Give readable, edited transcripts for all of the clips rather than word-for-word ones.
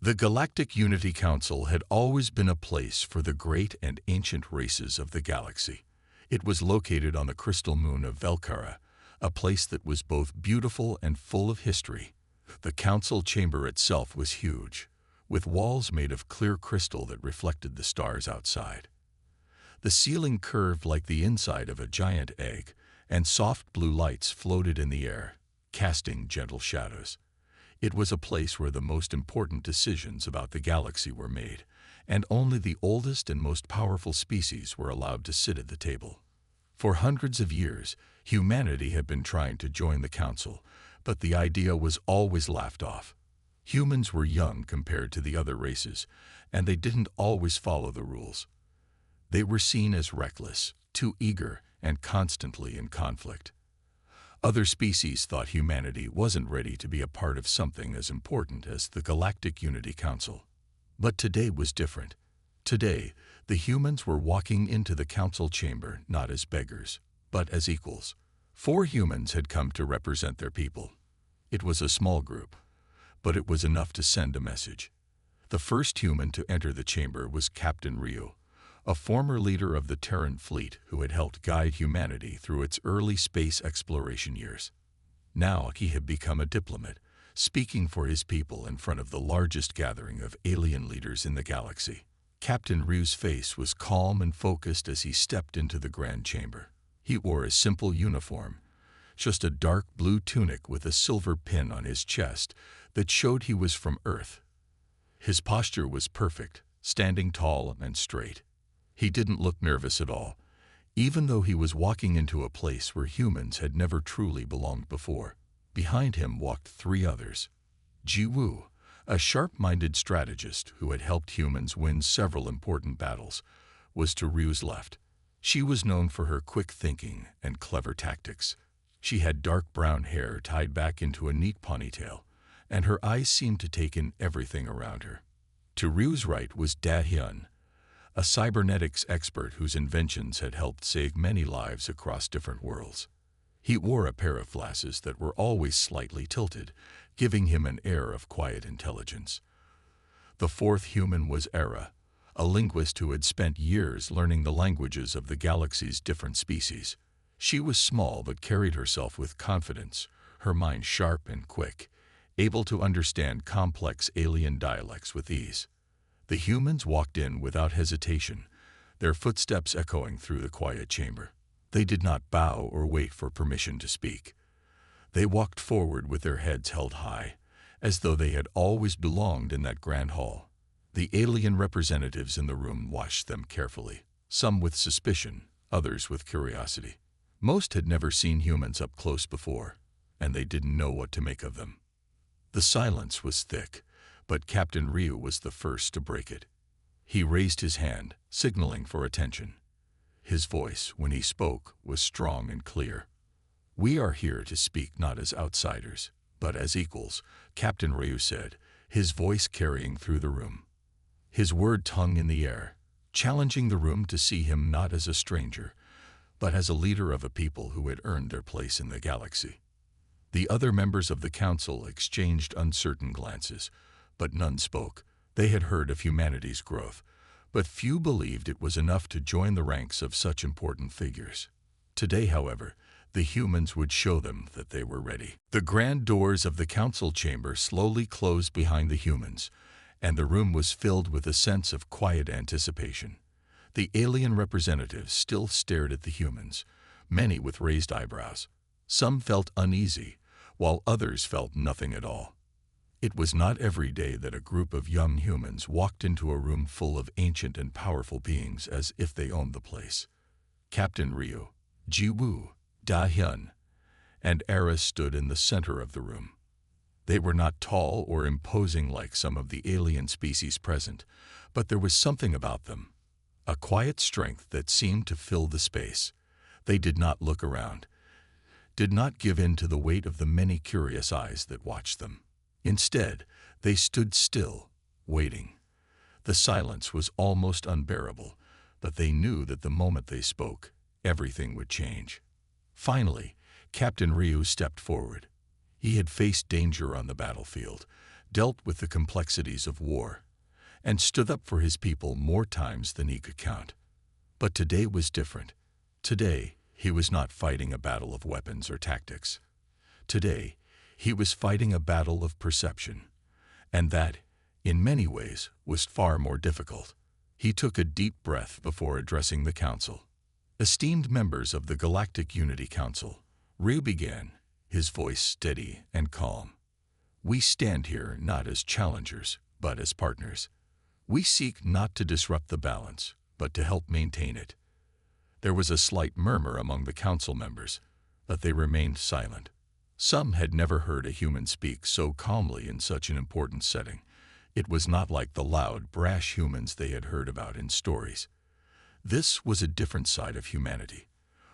The Galactic Unity Council had always been a place for the great and ancient races of the galaxy. It was located on the crystal moon of Velkara, a place that was both beautiful and full of history. The council chamber itself was huge, with walls made of clear crystal that reflected the stars outside. The ceiling curved like the inside of a giant egg, and soft blue lights floated in the air, casting gentle shadows. It was a place where the most important decisions about the galaxy were made, and only the oldest and most powerful species were allowed to sit at the table. For hundreds of years, humanity had been trying to join the council, but the idea was always laughed off. Humans were young compared to the other races, and they didn't always follow the rules. They were seen as reckless, too eager, and constantly in conflict. Other species thought humanity wasn't ready to be a part of something as important as the Galactic Unity Council. But today was different. Today, the humans were walking into the council chamber not as beggars, but as equals. 4 humans had come to represent their people. It was a small group, but it was enough to send a message. The first human to enter the chamber was Captain Ryu, a former leader of the Terran fleet who had helped guide humanity through its early space exploration years. Now he had become a diplomat, speaking for his people in front of the largest gathering of alien leaders in the galaxy. Captain Ryu's face was calm and focused as he stepped into the grand chamber. He wore a simple uniform, just a dark blue tunic with a silver pin on his chest that showed he was from Earth. His posture was perfect, standing tall and straight. He didn't look nervous at all, even though he was walking into a place where humans had never truly belonged before. Behind him walked 3 others. Jiwoo, a sharp-minded strategist who had helped humans win several important battles, was to Ryu's left. She was known for her quick thinking and clever tactics. She had dark brown hair tied back into a neat ponytail, and her eyes seemed to take in everything around her. To Ryu's right was Da-hyun, a cybernetics expert whose inventions had helped save many lives across different worlds. He wore a pair of glasses that were always slightly tilted, giving him an air of quiet intelligence. The 4th human was Era, a linguist who had spent years learning the languages of the galaxy's different species. She was small but carried herself with confidence, her mind sharp and quick, able to understand complex alien dialects with ease. The humans walked in without hesitation, their footsteps echoing through the quiet chamber. They did not bow or wait for permission to speak. They walked forward with their heads held high, as though they had always belonged in that grand hall. The alien representatives in the room watched them carefully, some with suspicion, others with curiosity. Most had never seen humans up close before, and they didn't know what to make of them. The silence was thick, but Captain Ryu was the first to break it. He raised his hand, signaling for attention. His voice, when he spoke, was strong and clear. "We are here to speak not as outsiders, but as equals," Captain Ryu said, his voice carrying through the room. His word hung in the air, challenging the room to see him not as a stranger, but as a leader of a people who had earned their place in the galaxy. The other members of the council exchanged uncertain glances, but none spoke. They had heard of humanity's growth, but few believed it was enough to join the ranks of such important figures. Today, however, the humans would show them that they were ready. The grand doors of the council chamber slowly closed behind the humans, and the room was filled with a sense of quiet anticipation. The alien representatives still stared at the humans, many with raised eyebrows. Some felt uneasy, while others felt nothing at all. It was not every day that a group of young humans walked into a room full of ancient and powerful beings as if they owned the place. Captain Ryu, Jiwoo, Da-hyun, and Era stood in the center of the room. They were not tall or imposing like some of the alien species present, but there was something about them, a quiet strength that seemed to fill the space. They did not look around, did not give in to the weight of the many curious eyes that watched them. Instead, they stood still, waiting. The silence was almost unbearable, but they knew that the moment they spoke, everything would change. Finally, Captain Ryu stepped forward. He had faced danger on the battlefield, dealt with the complexities of war, and stood up for his people more times than he could count. But today was different. Today, he was not fighting a battle of weapons or tactics. Today, he was fighting a battle of perception, and that, in many ways, was far more difficult. He took a deep breath before addressing the council. Esteemed members of the Galactic Unity Council, Ryu began, his voice steady and calm. We stand here not as challengers, but as partners. We seek not to disrupt the balance, but to help maintain it. There was a slight murmur among the council members, but they remained silent. Some had never heard a human speak so calmly in such an important setting. It was not like the loud, brash humans they had heard about in stories. This was a different side of humanity,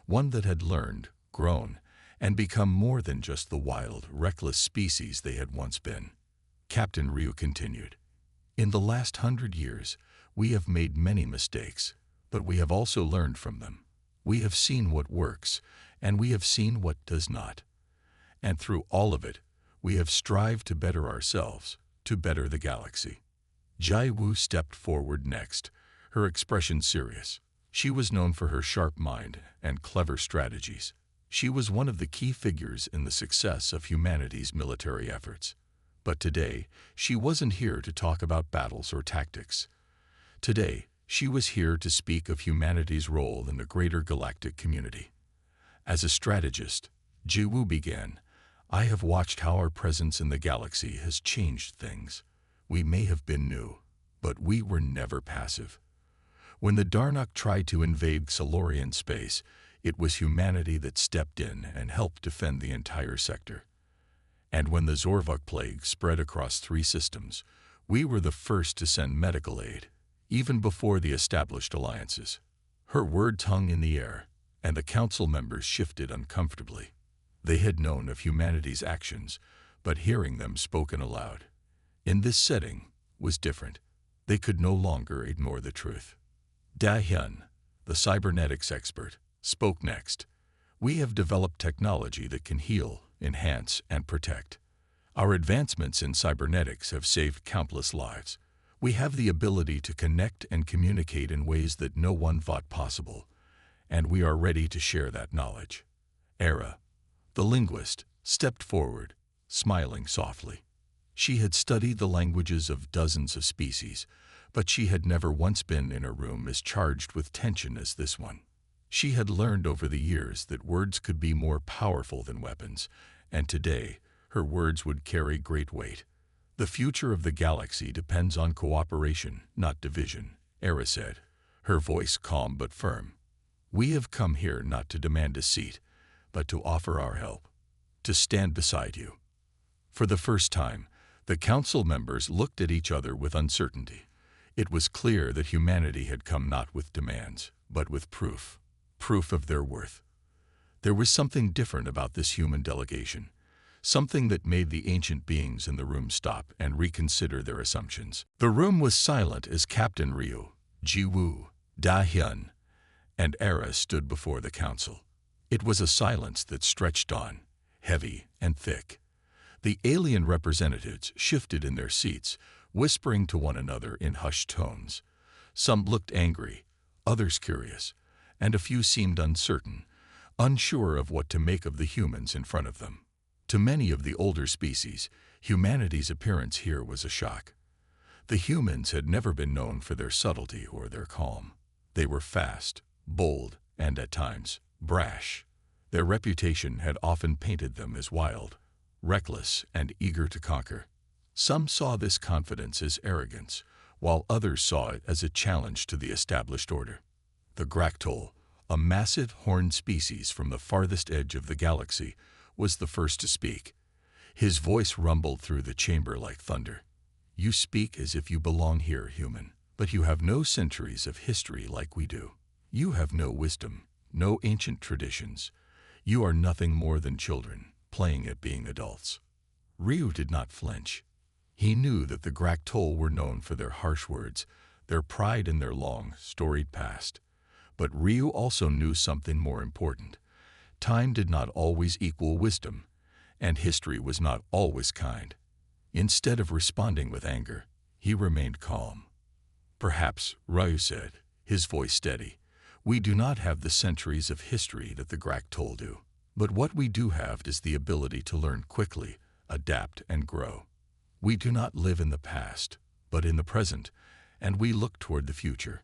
one that had learned, grown, and become more than just the wild, reckless species they had once been. Captain Ryu continued, "In the last 100 years, we have made many mistakes, but we have also learned from them. We have seen what works, and we have seen what does not. And through all of it, we have strived to better ourselves, to better the galaxy." Jai Wu stepped forward next, her expression serious. She was known for her sharp mind and clever strategies. She was one of the key figures in the success of humanity's military efforts. But today, she wasn't here to talk about battles or tactics. Today, she was here to speak of humanity's role in the greater galactic community. As a strategist, Jai Wu began, "I have watched how our presence in the galaxy has changed things. We may have been new, but we were never passive. When the Darnok tried to invade Xalorian space, it was humanity that stepped in and helped defend the entire sector. And when the Zorvok plague spread across 3 systems, we were the first to send medical aid, even before the established alliances." Her words hung in the air, and the council members shifted uncomfortably. They had known of humanity's actions, but hearing them spoken aloud, in this setting, was different. They could no longer ignore the truth. Da Hyun, the cybernetics expert, spoke next. "We have developed technology that can heal, enhance, and protect. Our advancements in cybernetics have saved countless lives. We have the ability to connect and communicate in ways that no one thought possible, and we are ready to share that knowledge." Era, the linguist, stepped forward, smiling softly. She had studied the languages of dozens of species, but she had never once been in a room as charged with tension as this one. She had learned over the years that words could be more powerful than weapons, and today her words would carry great weight. "The future of the galaxy depends on cooperation, not division," Era said, her voice calm but firm. "We have come here not to demand a seat, but to offer our help, to stand beside you." For the first time, the council members looked at each other with uncertainty. It was clear that humanity had come not with demands, but with proof of their worth. There was something different about this human delegation, something that made the ancient beings in the room stop and reconsider their assumptions. The room was silent as Captain Ryu, Jai Wu, Da Hyun, and Era stood before the council. It was a silence that stretched on, heavy and thick. The alien representatives shifted in their seats, whispering to one another in hushed tones. Some looked angry, others curious, and a few seemed uncertain, unsure of what to make of the humans in front of them. To many of the older species, humanity's appearance here was a shock. The humans had never been known for their subtlety or their calm. They were fast, bold, and at times, brash. Their reputation had often painted them as wild, reckless, and eager to conquer. Some saw this confidence as arrogance, while others saw it as a challenge to the established order. The Graktol, a massive horned species from the farthest edge of the galaxy, was the first to speak. His voice rumbled through the chamber like thunder. "You speak as if you belong here, human, but you have no centuries of history like we do. You have no wisdom, no ancient traditions. You are nothing more than children, playing at being adults." Ryu did not flinch. He knew that the Graktol were known for their harsh words, their pride in their long, storied past. But Ryu also knew something more important. Time did not always equal wisdom, and history was not always kind. Instead of responding with anger, he remained calm. Perhaps, Ryu said, his voice steady, we do not have the centuries of history that the Grak told you. But what we do have is the ability to learn quickly, adapt, and grow. We do not live in the past, but in the present, and we look toward the future.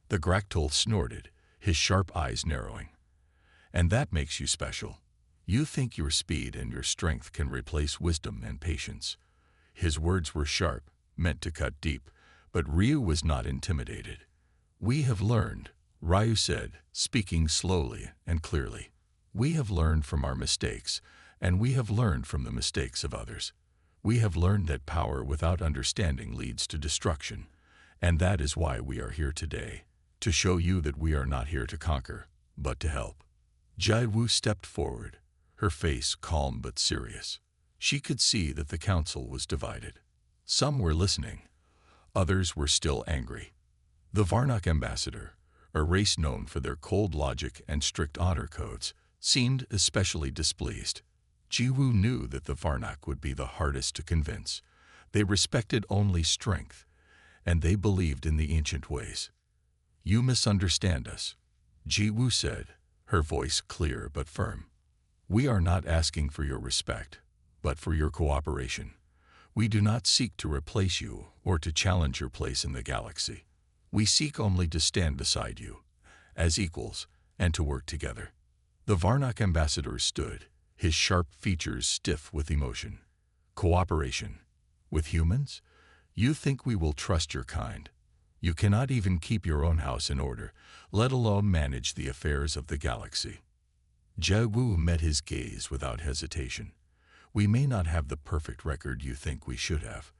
The Graktol snorted, his sharp eyes narrowing. And that makes you special. You think your speed and your strength can replace wisdom and patience. His words were sharp, meant to cut deep, but Ryu was not intimidated. We have learned, Ryu said, speaking slowly and clearly. We have learned from our mistakes, and we have learned from the mistakes of others. We have learned that power without understanding leads to destruction, and that is why we are here today, to show you that we are not here to conquer, but to help. Jaiwu stepped forward, her face calm but serious. She could see that the council was divided. Some were listening, others were still angry. The Varnak ambassador, a race known for their cold logic and strict honor codes, seemed especially displeased. Jiwu knew that the Varnak would be the hardest to convince. They respected only strength, and they believed in the ancient ways. You misunderstand us, Jiwu said, her voice clear but firm. We are not asking for your respect, but for your cooperation. We do not seek to replace you or to challenge your place in the galaxy. We seek only to stand beside you, as equals, and to work together. The Varnak ambassador stood, his sharp features stiff with emotion. Cooperation. With humans? You think we will trust your kind. You cannot even keep your own house in order, let alone manage the affairs of the galaxy. Jiawu met his gaze without hesitation. We may not have the perfect record you think we should have,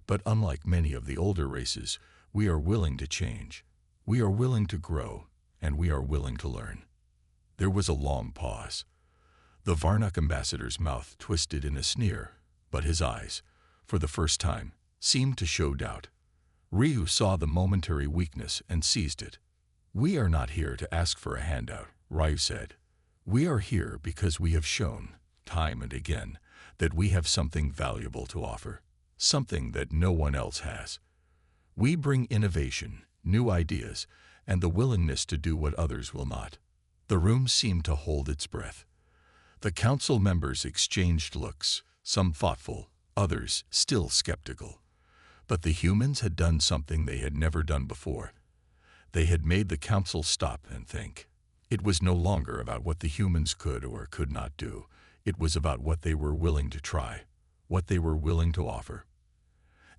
but unlike many of the older races, we are willing to change. We are willing to grow, and we are willing to learn. There was a long pause. The Varnak ambassador's mouth twisted in a sneer, but his eyes, for the first time, seemed to show doubt. Ryu saw the momentary weakness and seized it. We are not here to ask for a handout, Ryu said. We are here because we have shown, time and again, that we have something valuable to offer, something that no one else has. We bring innovation, new ideas, and the willingness to do what others will not. The room seemed to hold its breath. The council members exchanged looks, some thoughtful, others still skeptical. But the humans had done something they had never done before. They had made the council stop and think. It was no longer about what the humans could or could not do. It was about what they were willing to try, what they were willing to offer.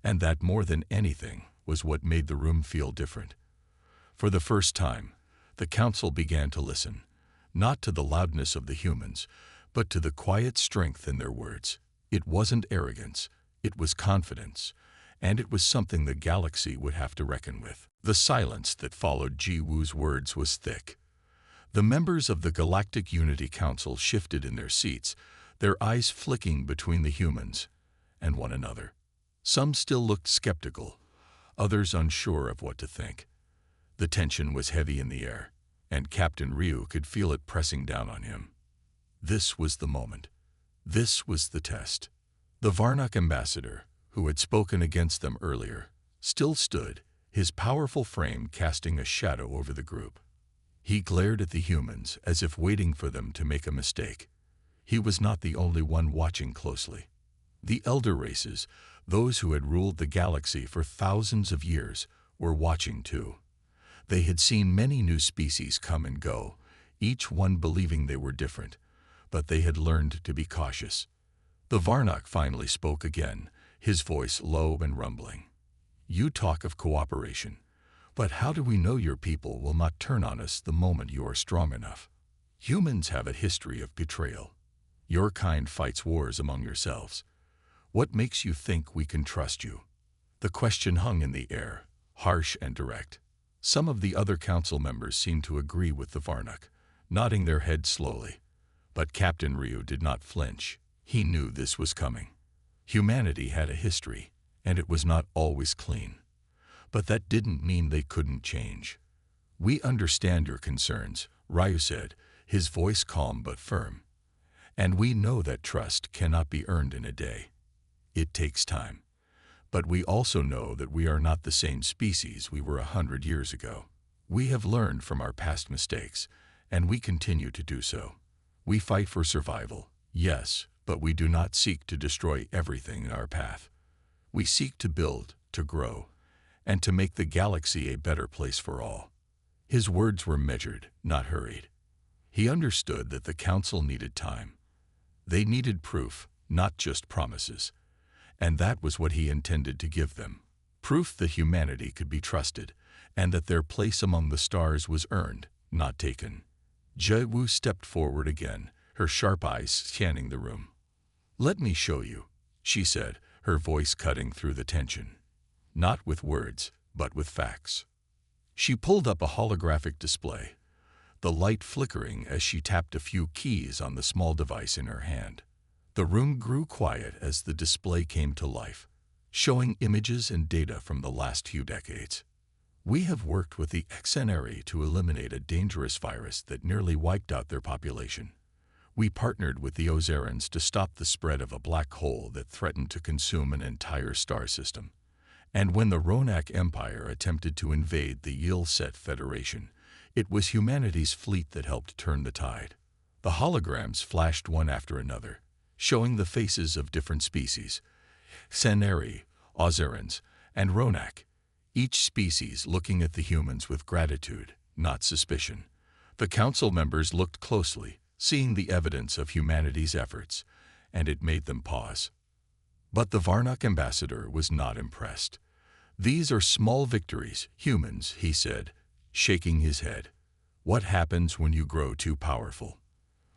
And that, more than anything, was what made the room feel different. For the first time, the council began to listen, not to the loudness of the humans, but to the quiet strength in their words. It wasn't arrogance, it was confidence, and it was something the galaxy would have to reckon with. The silence that followed Jiwu's words was thick. The members of the Galactic Unity Council shifted in their seats, their eyes flicking between the humans and one another. Some still looked skeptical, others unsure of what to think. The tension was heavy in the air, and Captain Ryu could feel it pressing down on him. This was the moment. This was the test. The Varnak ambassador, who had spoken against them earlier, still stood, his powerful frame casting a shadow over the group. He glared at the humans as if waiting for them to make a mistake. He was not the only one watching closely. The elder races, those who had ruled the galaxy for thousands of years, were watching too. They had seen many new species come and go, each one believing they were different, but they had learned to be cautious. The Varnak finally spoke again, his voice low and rumbling. You talk of cooperation, but how do we know your people will not turn on us the moment you are strong enough? Humans have a history of betrayal. Your kind fights wars among yourselves. What makes you think we can trust you? The question hung in the air, harsh and direct. Some of the other council members seemed to agree with the Varnak, nodding their heads slowly. But Captain Ryu did not flinch. He knew this was coming. Humanity had a history, and it was not always clean. But that didn't mean they couldn't change. We understand your concerns, Ryu said, his voice calm but firm. And we know that trust cannot be earned in a day. It takes time. But we also know that we are not the same species we were 100 years ago. We have learned from our past mistakes, and we continue to do so. We fight for survival, yes, but we do not seek to destroy everything in our path. We seek to build, to grow, and to make the galaxy a better place for all. His words were measured, not hurried. He understood that the council needed time. They needed proof, not just promises. And that was what he intended to give them. Proof that humanity could be trusted, and that their place among the stars was earned, not taken. Jai-Wu stepped forward again, her sharp eyes scanning the room. "Let me show you," she said, her voice cutting through the tension. Not with words, but with facts. She pulled up a holographic display, the light flickering as she tapped a few keys on the small device in her hand. The room grew quiet as the display came to life, showing images and data from the last few decades. "We have worked with the XNRE to eliminate a dangerous virus that nearly wiped out their population. We partnered with the Ozerans to stop the spread of a black hole that threatened to consume an entire star system. And when the Ronak Empire attempted to invade the Yilset Federation, it was humanity's fleet that helped turn the tide." The holograms flashed one after another, showing the faces of different species, XNRE, Ozerans, and Ronak, each species looking at the humans with gratitude, not suspicion. The council members looked closely, seeing the evidence of humanity's efforts, and it made them pause. But the Varnak ambassador was not impressed. "These are small victories, humans," he said, shaking his head. "What happens when you grow too powerful?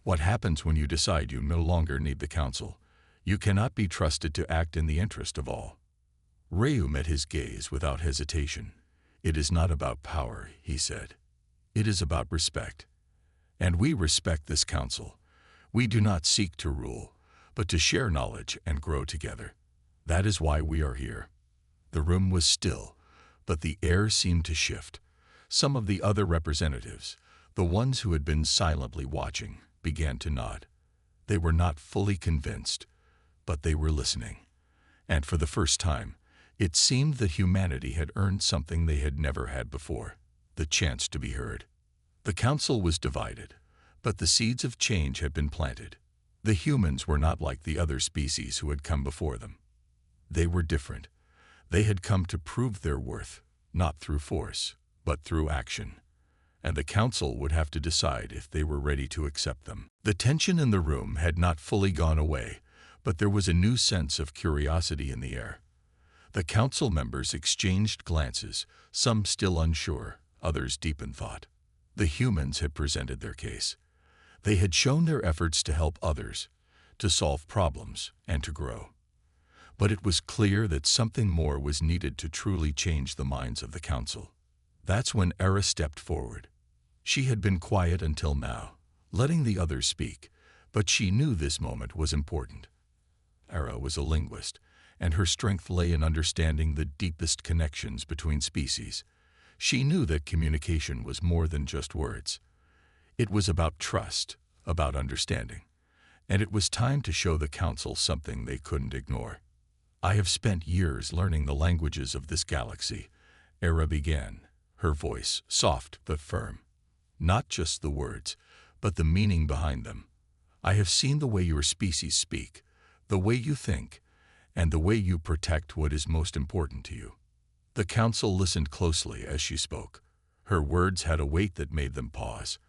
What happens when you decide you no longer need the council? You cannot be trusted to act in the interest of all." Ryu met his gaze without hesitation. "It is not about power," he said. "It is about respect. And we respect this council. We do not seek to rule, but to share knowledge and grow together. That is why we are here." The room was still, but the air seemed to shift. Some of the other representatives, the ones who had been silently watching, began to nod. They were not fully convinced, but they were listening. And for the first time, it seemed that humanity had earned something they had never had before, the chance to be heard. The council was divided, but the seeds of change had been planted. The humans were not like the other species who had come before them. They were different. They had come to prove their worth, not through force, but through action. And the council would have to decide if they were ready to accept them. The tension in the room had not fully gone away, but there was a new sense of curiosity in the air. The council members exchanged glances, some still unsure, others deep in thought. The humans had presented their case. They had shown their efforts to help others, to solve problems, and to grow. But it was clear that something more was needed to truly change the minds of the council. That's when Era stepped forward. She had been quiet until now, letting the others speak, but she knew this moment was important. Era was a linguist, and her strength lay in understanding the deepest connections between species. She knew that communication was more than just words. It was about trust, about understanding, and it was time to show the council something they couldn't ignore. "I have spent years learning the languages of this galaxy," Era began, her voice soft but firm. "Not just the words, but the meaning behind them. I have seen the way your species speak, the way you think, and the way you protect what is most important to you." The council listened closely as she spoke. Her words had a weight that made them pause.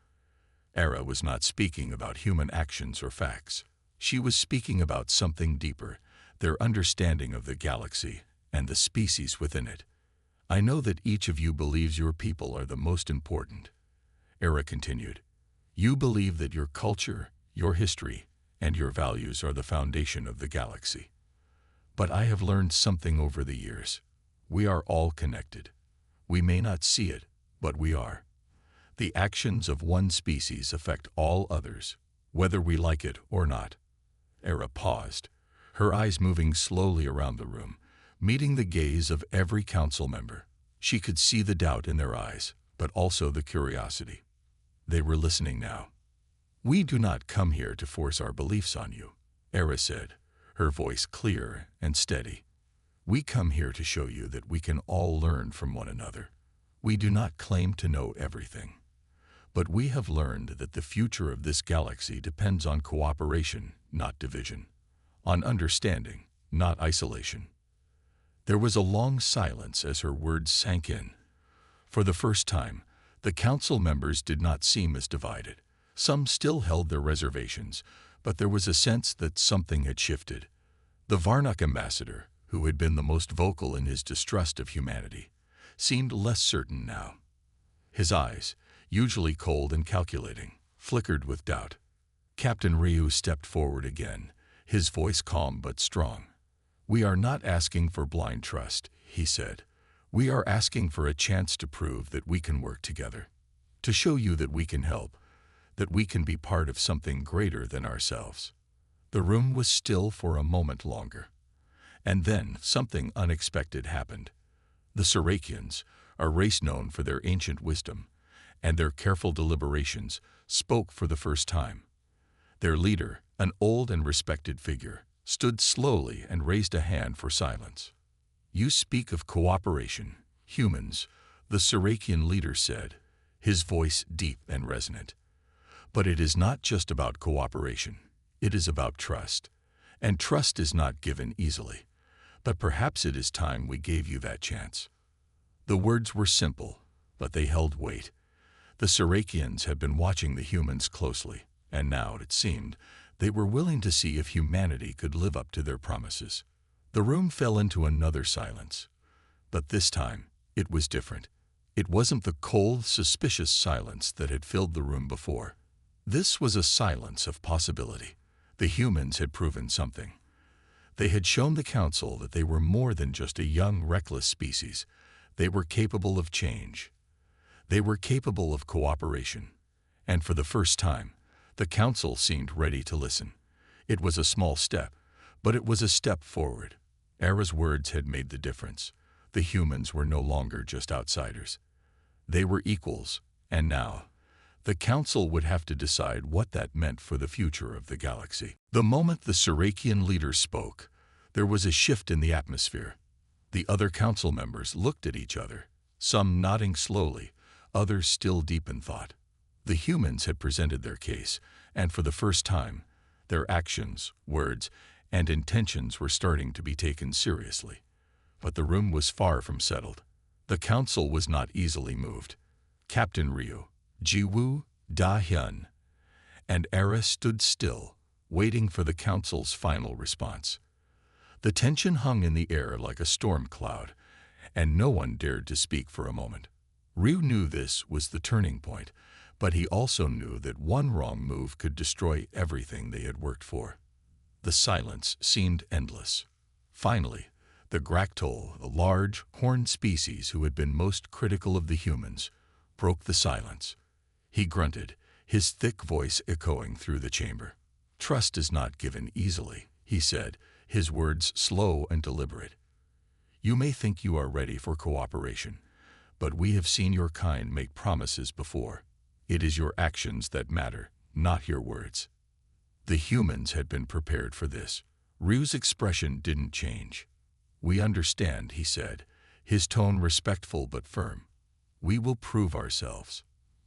Era was not speaking about human actions or facts. She was speaking about something deeper, their understanding of the galaxy and the species within it. "I know that each of you believes your people are the most important," Era continued. "You believe that your culture, your history, and your values are the foundation of the galaxy. But I have learned something over the years. We are all connected. We may not see it, but we are. The actions of one species affect all others, whether we like it or not." Era paused, her eyes moving slowly around the room, meeting the gaze of every council member. She could see the doubt in their eyes, but also the curiosity. They were listening now. "We do not come here to force our beliefs on you," Era said, her voice clear and steady. "We come here to show you that we can all learn from one another. We do not claim to know everything, but we have learned that the future of this galaxy depends on cooperation, not division, on understanding, not isolation." There was a long silence as her words sank in. For the first time, the council members did not seem as divided. Some still held their reservations, but there was a sense that something had shifted. The Varnock ambassador, who had been the most vocal in his distrust of humanity, seemed less certain now. His eyes, usually cold and calculating, flickered with doubt. Captain Ryu stepped forward again, his voice calm but strong. "We are not asking for blind trust," he said. "We are asking for a chance to prove that we can work together, to show you that we can help, that we can be part of something greater than ourselves." The room was still for a moment longer. And then something unexpected happened. The Sarakians, a race known for their ancient wisdom and their careful deliberations, spoke for the first time. Their leader, an old and respected figure, stood slowly and raised a hand for silence. "You speak of cooperation, humans," the Sarakian leader said, his voice deep and resonant. "But it is not just about cooperation. It is about trust. And trust is not given easily. But perhaps it is time we gave you that chance." The words were simple, but they held weight. The Sarakians had been watching the humans closely, and now, it seemed, they were willing to see if humanity could live up to their promises. The room fell into another silence. But this time, it was different. It wasn't the cold, suspicious silence that had filled the room before. This was a silence of possibility. The humans had proven something. They had shown the council that they were more than just a young, reckless species. They were capable of change. They were capable of cooperation. And for the first time, the council seemed ready to listen. It was a small step, but it was a step forward. Era's words had made the difference. The humans were no longer just outsiders. They were equals, and now, the council would have to decide what that meant for the future of the galaxy. The moment the Sarakian leader spoke, there was a shift in the atmosphere. The other council members looked at each other, some nodding slowly, others still deep in thought. The humans had presented their case, and for the first time, their actions, words, and intentions were starting to be taken seriously. But the room was far from settled. The council was not easily moved. Captain Ryu, Jiwoo, Da-hyun, and Era stood still, waiting for the council's final response. The tension hung in the air like a storm cloud, and no one dared to speak for a moment. Ryu knew this was the turning point, but he also knew that one wrong move could destroy everything they had worked for. The silence seemed endless. Finally, the Graktol, a large, horned species who had been most critical of the humans, broke the silence. He grunted, his thick voice echoing through the chamber. "Trust is not given easily," he said, his words slow and deliberate. "You may think you are ready for cooperation, but we have seen your kind make promises before. It is your actions that matter, not your words." The humans had been prepared for this. Ryu's expression didn't change. "We understand," he said, his tone respectful but firm. "We will prove ourselves,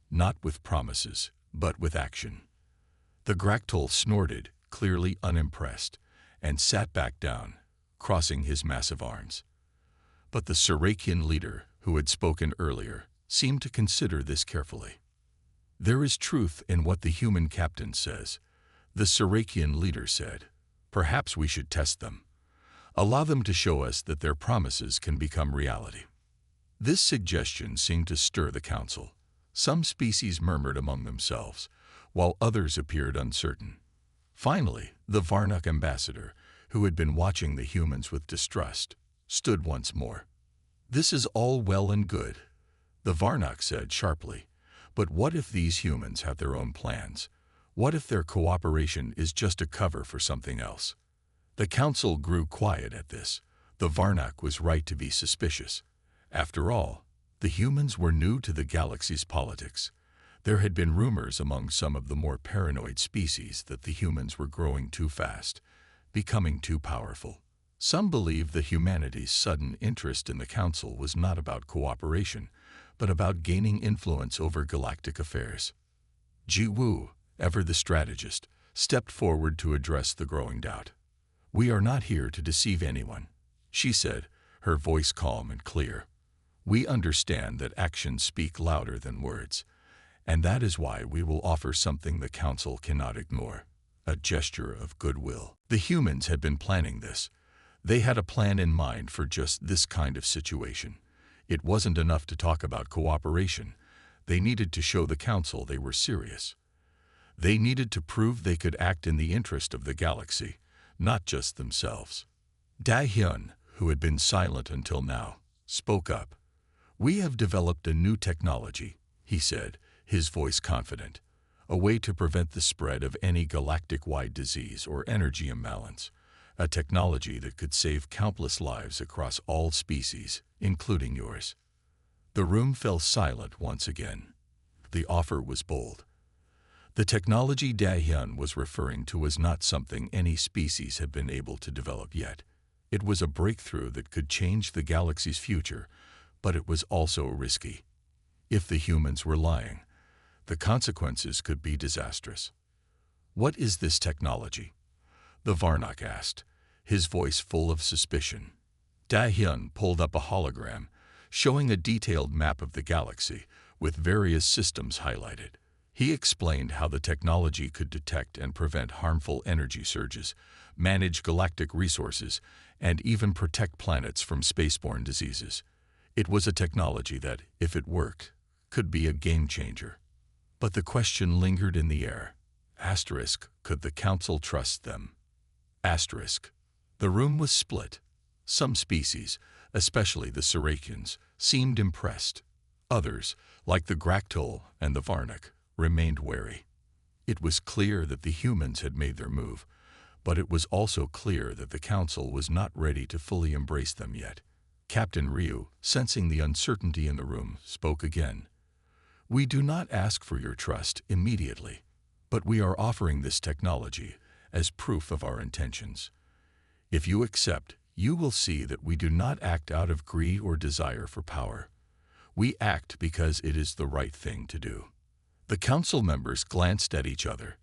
not with promises, but with action." The Graktol snorted, clearly unimpressed, and sat back down, crossing his massive arms. But the Sarakian leader, who had spoken earlier, seemed to consider this carefully. "There is truth in what the human captain says," the Sarakian leader said. "Perhaps we should test them. Allow them to show us that their promises can become reality." This suggestion seemed to stir the council. Some species murmured among themselves, while others appeared uncertain. Finally, the Varnock ambassador, who had been watching the humans with distrust, stood once more. "This is all well and good," the Varnock said sharply, "but what if these humans have their own plans? What if their cooperation is just a cover for something else?" The council grew quiet at this. The Varnock was right to be suspicious. After all, the humans were new to the galaxy's politics. There had been rumors among some of the more paranoid species that the humans were growing too fast, becoming too powerful. Some believe that humanity's sudden interest in the Council was not about cooperation, but about gaining influence over galactic affairs. Ji Wu, ever the strategist, stepped forward to address the growing doubt. "We are not here to deceive anyone," she said, her voice calm and clear. "We understand that actions speak louder than words, and that is why we will offer something the Council cannot ignore, a gesture of goodwill." The humans had been planning this. They had a plan in mind for just this kind of situation. It wasn't enough to talk about cooperation. They needed to show the Council they were serious. They needed to prove they could act in the interest of the galaxy, not just themselves. Da Hyun, who had been silent until now, spoke up. "We have developed a new technology," he said, his voice confident, "a way to prevent the spread of any galactic-wide disease or energy imbalance, a technology that could save countless lives across all species, including yours." The room fell silent once again. The offer was bold. The technology Da Hyun was referring to was not something any species had been able to develop yet. It was a breakthrough that could change the galaxy's future, but it was also risky. If the humans were lying, the consequences could be disastrous. "What is this technology?" the Varnak asked, his voice full of suspicion. Da Hyun pulled up a hologram, showing a detailed map of the galaxy, with various systems highlighted. He explained how the technology could detect and prevent harmful energy surges, manage galactic resources, and even protect planets from spaceborne diseases. It was a technology that, if it worked, could be a game changer. But the question lingered in the air. Asterisk, could the Council trust them? Asterisk. The room was split. Some species, especially the Serakians, seemed impressed. Others, like the Graktul and the Varnak, remained wary. It was clear that the humans had made their move, but it was also clear that the Council was not ready to fully embrace them yet. Captain Ryu, sensing the uncertainty in the room, spoke again. "We do not ask for your trust immediately, but we are offering this technology as proof of our intentions. If you accept, you will see that we do not act out of greed or desire for power. We act because it is the right thing to do." The Council members glanced at each other.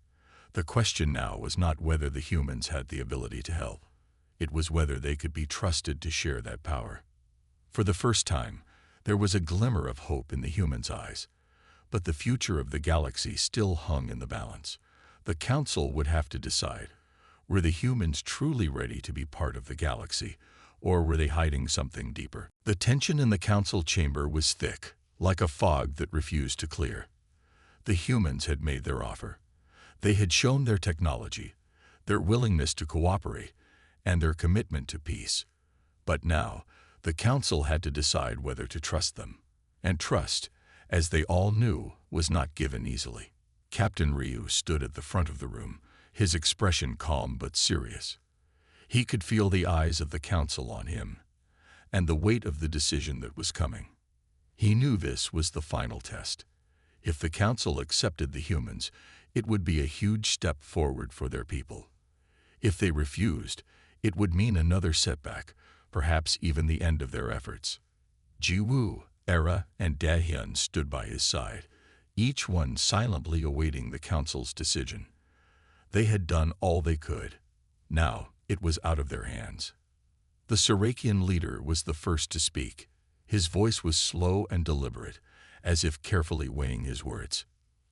The question now was not whether the humans had the ability to help. It was whether they could be trusted to share that power. For the first time, there was a glimmer of hope in the humans' eyes. But the future of the galaxy still hung in the balance. The Council would have to decide. Were the humans truly ready to be part of the galaxy, or were they hiding something deeper? The tension in the Council chamber was thick, like a fog that refused to clear. The humans had made their offer. They had shown their technology, their willingness to cooperate, and their commitment to peace. But now, the Council had to decide whether to trust them. And trust, as they all knew, was not given easily. Captain Ryu stood at the front of the room, his expression calm but serious. He could feel the eyes of the Council on him, and the weight of the decision that was coming. He knew this was the final test. If the Council accepted the humans, it would be a huge step forward for their people. If they refused, it would mean another setback, perhaps even the end of their efforts. Ji Wu, Era, and Da Hyun stood by his side, each one silently awaiting the Council's decision. They had done all they could. Now it was out of their hands. The Serakian leader was the first to speak. His voice was slow and deliberate, as if carefully weighing his words.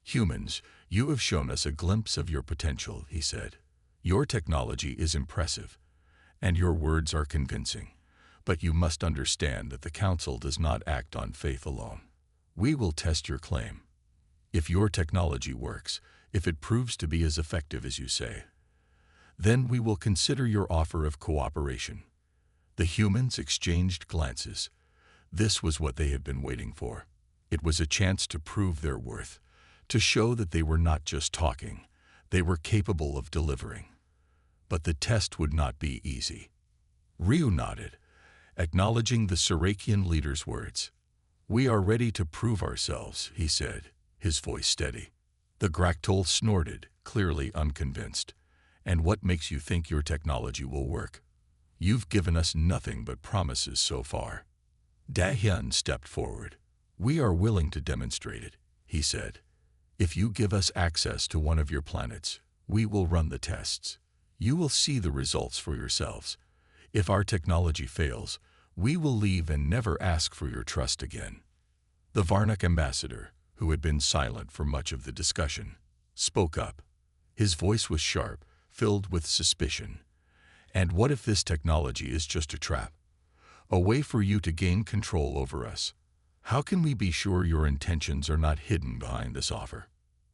"Humans, you have shown us a glimpse of your potential," he said. "Your technology is impressive, and your words are convincing. But you must understand that the Council does not act on faith alone. We will test your claim. If your technology works, if it proves to be as effective as you say, then we will consider your offer of cooperation." The humans exchanged glances. This was what they had been waiting for. It was a chance to prove their worth, to show that they were not just talking, they were capable of delivering. But the test would not be easy. Ryu nodded, acknowledging the Serakian leader's words. "We are ready to prove ourselves," he said, his voice steady. The Graktul snorted, clearly unconvinced, And what makes you think your technology will work? You've given us nothing but promises so far. Da-hyun stepped forward. We are willing to demonstrate it, he said. If you give us access to one of your planets, we will run the tests. You will see the results for yourselves. If our technology fails, we will leave and never ask for your trust again. The Varnak ambassador, who had been silent for much of the discussion, spoke up. His voice was sharp, filled with suspicion. And what if this technology is just a trap? A way for you to gain control over us? How can we be sure your intentions are not hidden behind this offer?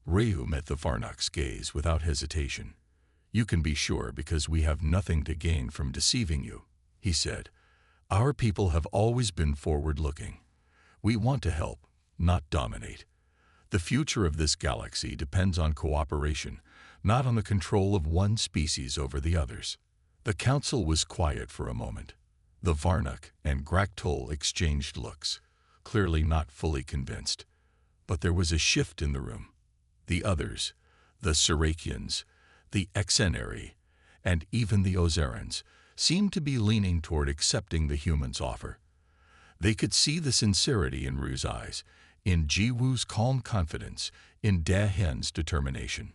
Ryu met the Varnak's gaze without hesitation. You can be sure because we have nothing to gain from deceiving you, he said. Our people have always been forward-looking. We want to help, not dominate. The future of this galaxy depends on cooperation, not on the control of one species over the others. The council was quiet for a moment. The Varnak and Graktol exchanged looks, clearly not fully convinced. But there was a shift in the room. The others, the Serakians, the Exenari, and even the Ozerans, seemed to be leaning toward accepting the humans' offer. They could see the sincerity in Ryu's eyes, in Jiwoo's calm confidence, in Da-hyun's determination.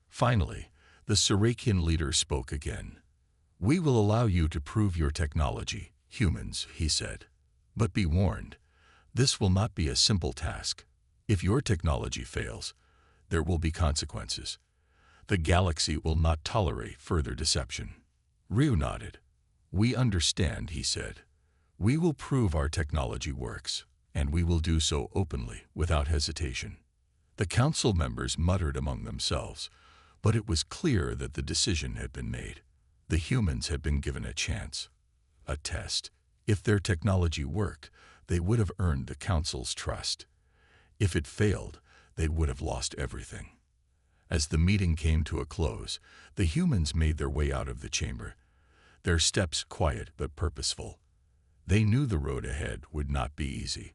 Finally, the Serakian leader spoke again. We will allow you to prove your technology, humans, he said. But be warned, this will not be a simple task. If your technology fails, there will be consequences. The galaxy will not tolerate further deception. Ryu nodded. We understand, he said. We will prove our technology works, and we will do so openly, without hesitation. The council members muttered among themselves, but it was clear that the decision had been made. The humans had been given a chance, a test. If their technology worked, they would have earned the council's trust. If it failed, they would have lost everything. As the meeting came to a close, the humans made their way out of the chamber, their steps quiet but purposeful. They knew the road ahead would not be easy.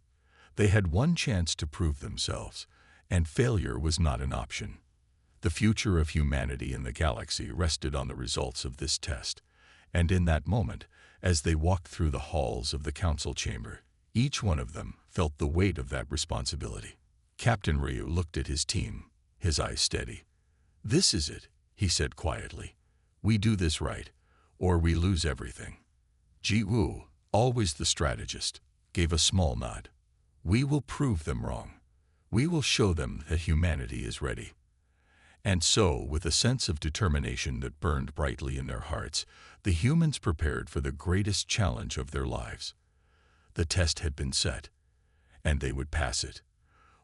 They had one chance to prove themselves, and failure was not an option. The future of humanity in the galaxy rested on the results of this test, and in that moment, as they walked through the halls of the council chamber, each one of them felt the weight of that responsibility. Captain Ryu looked at his team, his eyes steady. This is it, he said quietly. We do this right, or we lose everything. Jiwoo, always the strategist, gave a small nod. We will prove them wrong. We will show them that humanity is ready. And so, with a sense of determination that burned brightly in their hearts, the humans prepared for the greatest challenge of their lives. The test had been set, and they would pass it,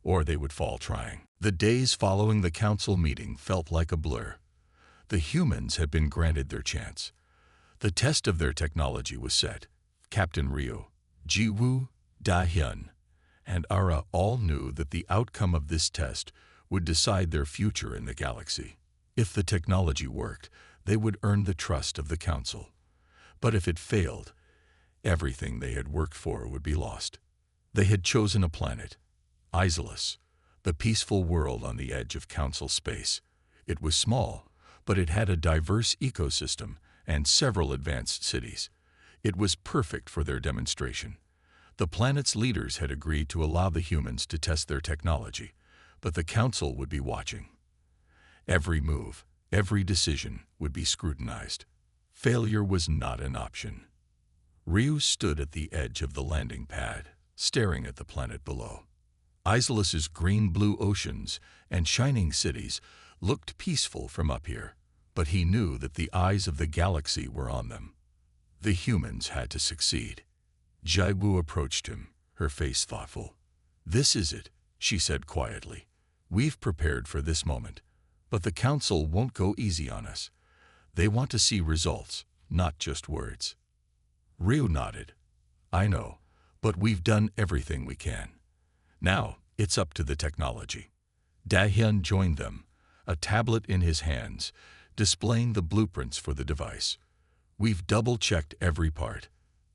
or they would fall trying. The days following the council meeting felt like a blur. The humans had been granted their chance. The test of their technology was set. Captain Ryu, Jiwoo, Da-hyun, and Ara all knew that the outcome of this test would decide their future in the galaxy. If the technology worked, they would earn the trust of the council. But if it failed, everything they had worked for would be lost. They had chosen a planet, Isolus, the peaceful world on the edge of council space. It was small, but it had a diverse ecosystem and several advanced cities. It was perfect for their demonstration. The planet's leaders had agreed to allow the humans to test their technology, but the council would be watching. Every move, every decision would be scrutinized. Failure was not an option. Ryu stood at the edge of the landing pad, staring at the planet below. Isolus's green-blue oceans and shining cities looked peaceful from up here, but he knew that the eyes of the galaxy were on them. The humans had to succeed. Jiwoo approached him, her face thoughtful. This is it, she said quietly. We've prepared for this moment, but the council won't go easy on us. They want to see results, not just words. Ryu nodded. I know, but we've done everything we can. Now, it's up to the technology. Da-hyun joined them, a tablet in his hands, displaying the blueprints for the device. We've double-checked every part.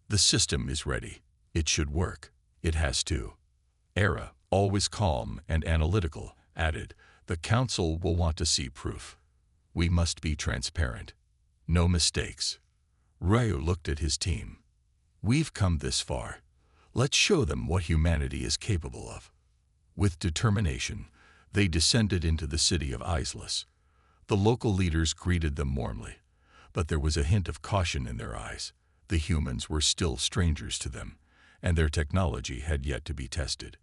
The system is ready. It should work. It has to. Era, always calm and analytical, added, the council will want to see proof. We must be transparent. No mistakes. Ryu looked at his team. We've come this far. Let's show them what humanity is capable of. With determination, they descended into the city of Islas. The local leaders greeted them warmly, but there was a hint of caution in their eyes. The humans were still strangers to them, and their technology had yet to be tested.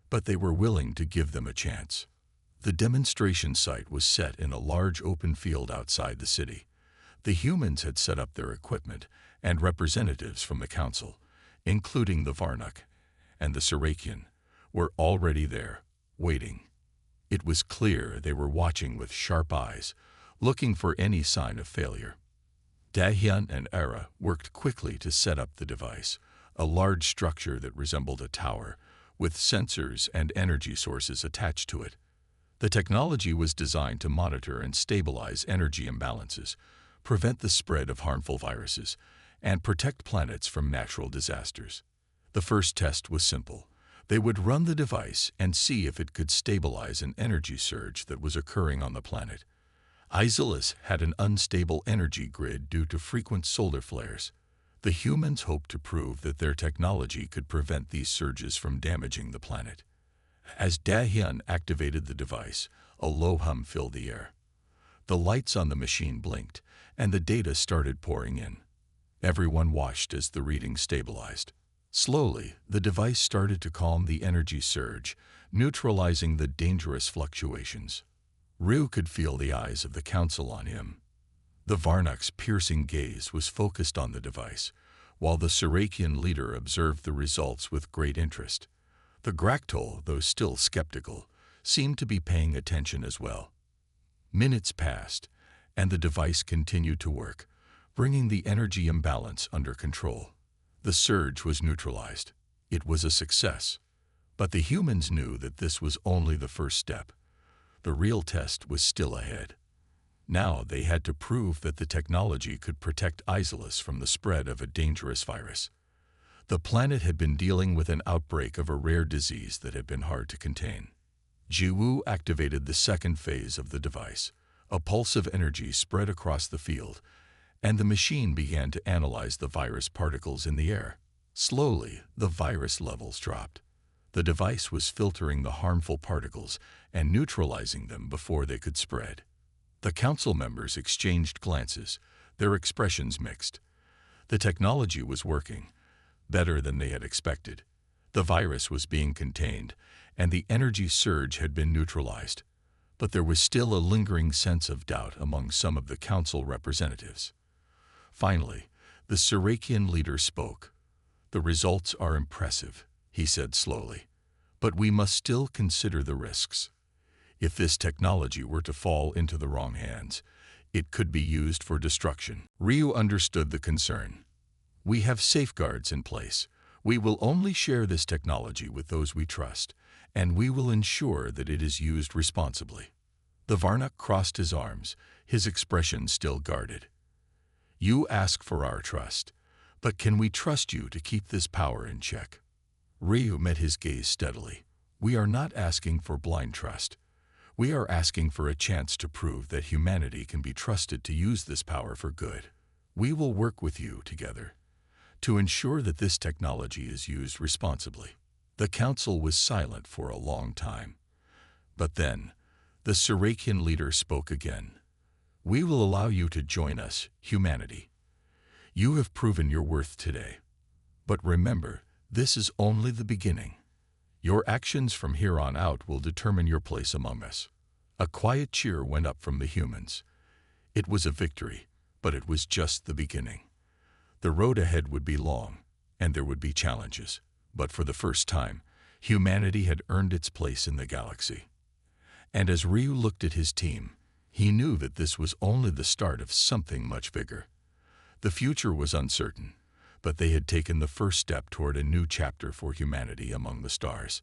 But they were willing to give them a chance. The demonstration site was set in a large open field outside the city. The humans had set up their equipment, and representatives from the council, including the Varnuk and the Serakian, were already there, waiting. It was clear they were watching with sharp eyes, looking for any sign of failure. Dahyun and Era worked quickly to set up the device, a large structure that resembled a tower, with sensors and energy sources attached to it. The technology was designed to monitor and stabilize energy imbalances, prevent the spread of harmful viruses, and protect planets from natural disasters. The first test was simple. They would run the device and see if it could stabilize an energy surge that was occurring on the planet. Islas had an unstable energy grid due to frequent solar flares. The humans hoped to prove that their technology could prevent these surges from damaging the planet. As Dahyun activated the device, a low hum filled the air. The lights on the machine blinked, and the data started pouring in. Everyone watched as the reading stabilized. Slowly, the device started to calm the energy surge, neutralizing the dangerous fluctuations. Ryu could feel the eyes of the council on him. The Varnuk's piercing gaze was focused on the device, while the Serakian leader observed the results with great interest. The Graktol, though still skeptical, seemed to be paying attention as well. Minutes passed, and the device continued to work, bringing the energy imbalance under control. The surge was neutralized. It was a success. But the humans knew that this was only the first step. The real test was still ahead. Now they had to prove that the technology could protect Islas from the spread of a dangerous virus. The planet had been dealing with an outbreak of a rare disease that had been hard to contain. Jiwoo activated the second phase of the device. A pulse of energy spread across the field, and the machine began to analyze the virus particles in the air. Slowly, the virus levels dropped. The device was filtering the harmful particles and neutralizing them before they could spread. The council members exchanged glances, their expressions mixed. The technology was working, better than they had expected. The virus was being contained, and the energy surge had been neutralized. But there was still a lingering sense of doubt among some of the council representatives. Finally, the Serakian leader spoke. "The results are impressive," he said slowly, "but we must still consider the risks. If this technology were to fall into the wrong hands, it could be used for destruction." Ryu understood the concern. "We have safeguards in place. We will only share this technology with those we trust, and we will ensure that it is used responsibly." The Varnuk crossed his arms, his expression still guarded. "You ask for our trust, but can we trust you to keep this power in check?" Ryu met his gaze steadily. "We are not asking for blind trust. We are asking for a chance to prove that humanity can be trusted to use this power for good. We will work with you together to ensure that this technology is used responsibly." The council was silent for a long time. But then, the Serakian leader spoke again. "We will allow you to join us, humanity. You have proven your worth today. But remember, this is only the beginning. Your actions from here on out will determine your place among us." A quiet cheer went up from the humans. It was a victory, but it was just the beginning. The road ahead would be long, and there would be challenges. But for the first time, humanity had earned its place in the galaxy. And as Ryu looked at his team, he knew that this was only the start of something much bigger. The future was uncertain, but they had taken the first step toward a new chapter for humanity among the stars.